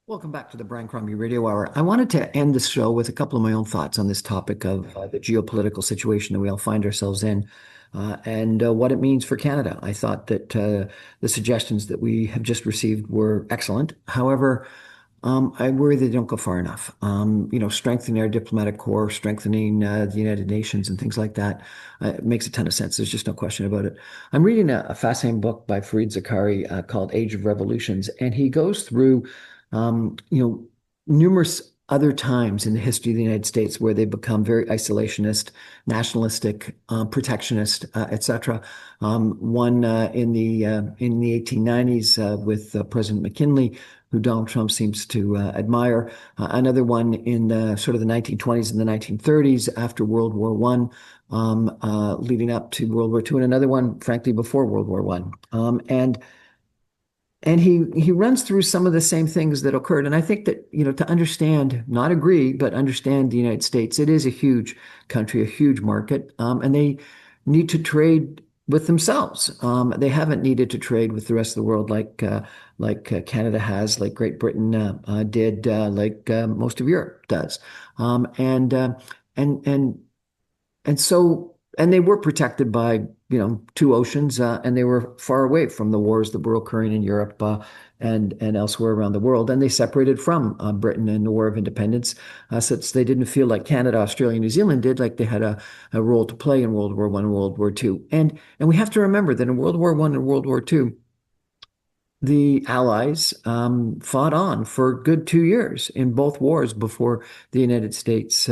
Welcome back to the Brian Crombie Radio Hour. I wanted to end the show with a couple of my own thoughts on this topic of the geopolitical situation that we all find ourselves in and what it means for Canada. I thought that the suggestions that we have just received were excellent. However, I worry they don't go far enough. Strengthening our diplomatic corps, strengthening the United Nations and things like that, it makes a ton of sense. There's just no question about it. I'm reading a fascinating book by Fareed Zakaria called Age of Revolutions, and he goes through, numerous other times in the history of the United States where they become very isolationist, nationalistic, protectionist, etc. One in the 1890s with President McKinley, who Donald Trump seems to admire. Another one in the sort of the 1920s and the 1930s after World War One, leading up to World War Two, and another one, frankly, before World War One. And he runs through some of the same things that occurred. And I think that, to understand, not agree, but understand the United States, it is a huge country, a huge market, and they need to trade with themselves. They haven't needed to trade with the rest of the world like Canada has, like Great Britain did, like most of Europe does. And and and so, and they were protected by, two oceans, and they were far away from the wars that were occurring in Europe and elsewhere around the world. And they separated from Britain in the War of Independence, since they didn't feel like Canada, Australia, New Zealand did, like they had a role to play in World War One and World War Two. And we have to remember that in World War One and World War Two, the Allies fought on for a good 2 years in both wars before the United States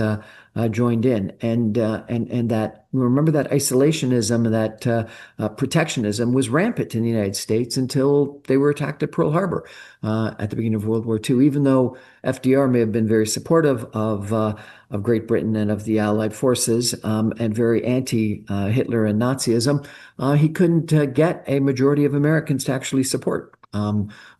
joined in, and that, remember, that isolationism, that protectionism was rampant in the United States until they were attacked at Pearl Harbor at the beginning of World War II. Even though FDR may have been very supportive of Great Britain and of the Allied forces, and very anti-Hitler and Nazism, he couldn't get a majority of Americans to actually support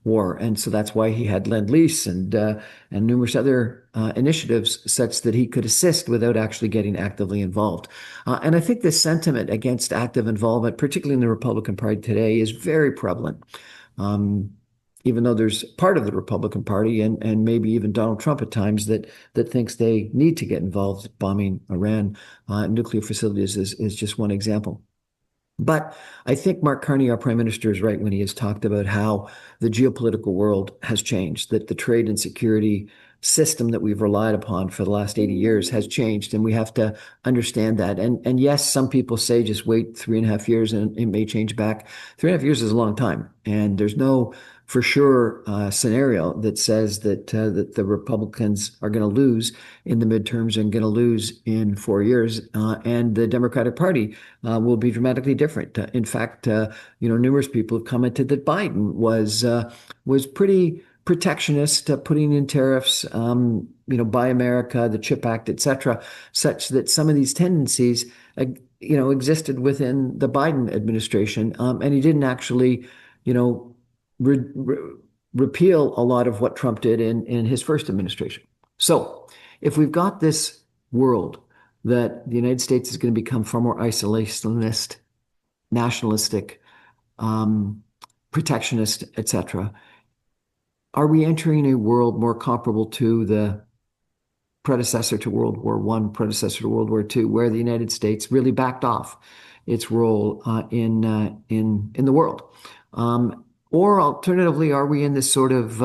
war, and so that's why he had Lend-Lease and numerous other initiatives such that he could assist without actually getting actively involved. And I think this sentiment against active involvement, particularly in the Republican Party today, is very prevalent. Even though there's part of the Republican Party and maybe even Donald Trump at times that thinks they need to get involved. Bombing Iran nuclear facilities is just one example. But I think Mark Carney, our prime minister, is right when he has talked about how the geopolitical world has changed, that the trade and security system that we've relied upon for the last 80 years has changed, and we have to understand that. And yes, some people say just wait 3.5 years and it may change back. 3.5 years is a long time, and there's no for sure scenario that says that the Republicans are going to lose in the midterms and going to lose in 4 years, and the Democratic Party will be dramatically different. In fact, numerous people have commented that Biden was pretty protectionist, putting in tariffs, buy America, the CHIP Act, etc., such that some of these tendencies, existed within the Biden administration, and he didn't actually, repeal a lot of what Trump did in his first administration. So if we've got this world that the United States is going to become far more isolationist, nationalistic, protectionist, etc., are we entering a world more comparable to the predecessor to World War One, predecessor to World War Two, where the United States really backed off its role in the world? Or alternatively, are we in this sort of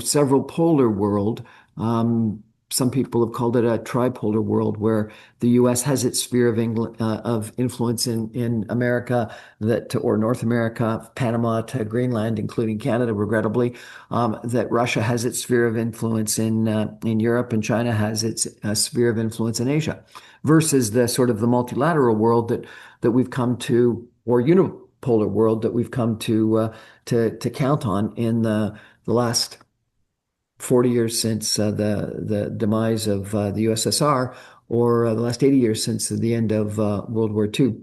several polar world? Some people have called it a tripolar world, where the U.S. has its sphere of influence in America, or North America, Panama to Greenland, including Canada, regrettably. That Russia has its sphere of influence in Europe, and China has its sphere of influence in Asia, versus the sort of the multilateral world that we've come to, or unipolar world that we've come to count on in the last 40 years since the demise of the USSR, or the last 80 years since the end of World War II.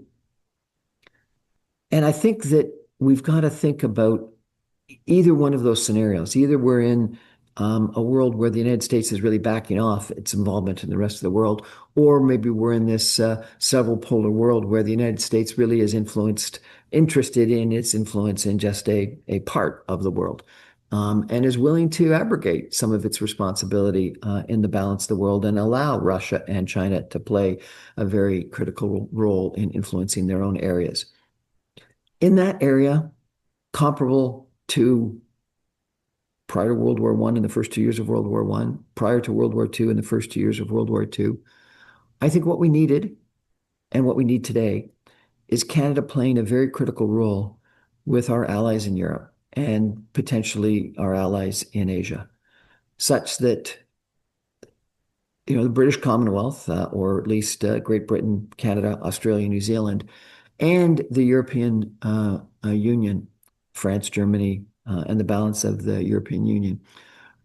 And I think that we've got to think about either one of those scenarios. Either we're in a world where the United States is really backing off its involvement in the rest of the world, or maybe we're in this several polar world where the United States really is interested in its influence in just a part of the world. and is willing to abrogate some of its responsibility in the balance of the world and allow Russia and China to play a very critical role in influencing their own areas. In that area, comparable to prior to World War I in the first 2 years of World War I, prior to World War II in the first 2 years of World War II, I think what we needed and what we need today is Canada playing a very critical role with our allies in Europe and potentially our allies in Asia, such that the British Commonwealth, or at least Great Britain, Canada, Australia, New Zealand, and the European Union, France, Germany, and the balance of the European Union,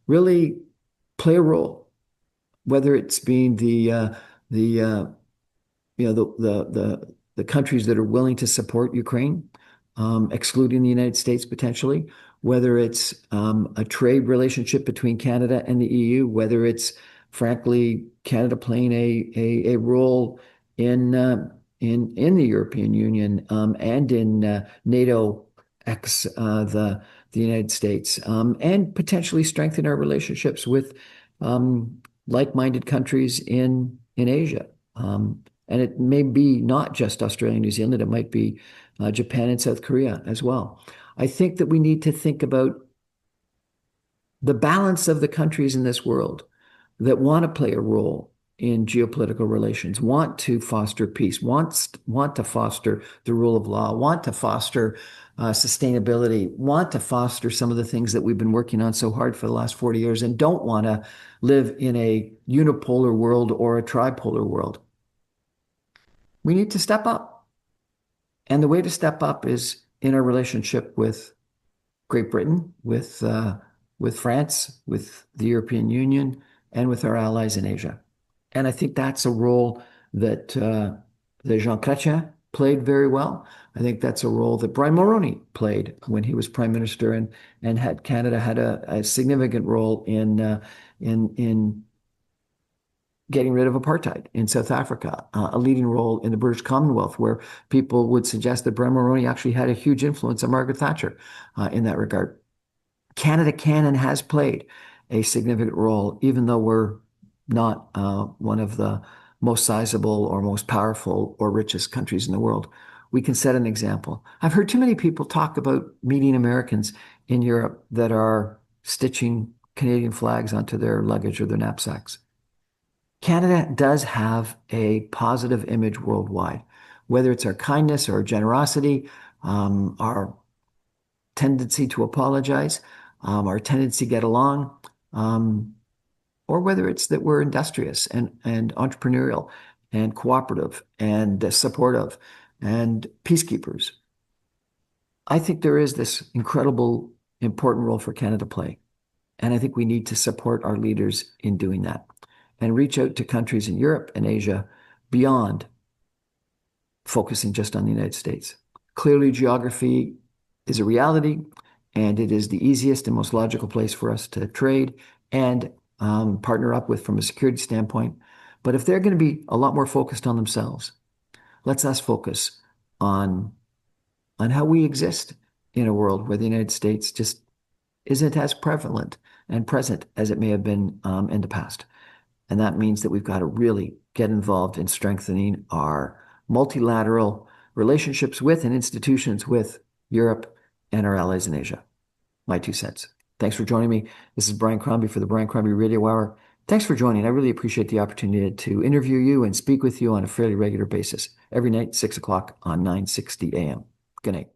really play a role, whether it's being the the countries that are willing to support Ukraine, excluding the United States potentially, whether it's a trade relationship between Canada and the EU, whether it's frankly Canada playing a role in the European Union, and in NATO ex the United States, and potentially strengthen our relationships with like-minded countries in Asia. And it may be not just Australia and New Zealand, it might be Japan and South Korea as well. I think that we need to think about the balance of the countries in this world that want to play a role in geopolitical relations, want to foster peace, want to foster the rule of law, want to foster sustainability, want to foster some of the things that we've been working on so hard for the last 40 years, and don't want to live in a unipolar world or a tripolar world. We need to step up. And the way to step up is in our relationship with Great Britain, with France, with the European Union, and with our allies in Asia. And I think that's a role that Jean Chrétien played very well. I think that's a role that Brian Mulroney played when he was Prime Minister, and had Canada had a significant role in getting rid of apartheid in South Africa, a leading role in the British Commonwealth, where people would suggest that Brian Mulroney actually had a huge influence on Margaret Thatcher in that regard. Canada can and has played a significant role, even though we're not one of the most sizable or most powerful or richest countries in the world. We can set an example. I've heard too many people talk about meeting Americans in Europe that are stitching Canadian flags onto their luggage or their knapsacks. Canada does have a positive image worldwide, whether it's our kindness or our generosity, our tendency to apologize, our tendency to get along, or whether it's that we're industrious and entrepreneurial and cooperative and supportive and peacekeepers. I think there is this incredible, important role for Canada to play. And I think we need to support our leaders in doing that and reach out to countries in Europe and Asia beyond focusing just on the United States. Clearly, geography is a reality, and it is the easiest and most logical place for us to trade and partner up with from a security standpoint. But if they're going to be a lot more focused on themselves, let's us focus on how we exist in a world where the United States just isn't as prevalent and present as it may have been in the past. And that means that we've got to really get involved in strengthening our multilateral relationships with and institutions with Europe and our allies in Asia. My 2 cents. Thanks for joining me. This is Brian Crombie for the Brian Crombie Radio Hour. Thanks for joining. I really appreciate the opportunity to interview you and speak with you on a fairly regular basis every night, 6 o'clock on 960 a.m. Good night.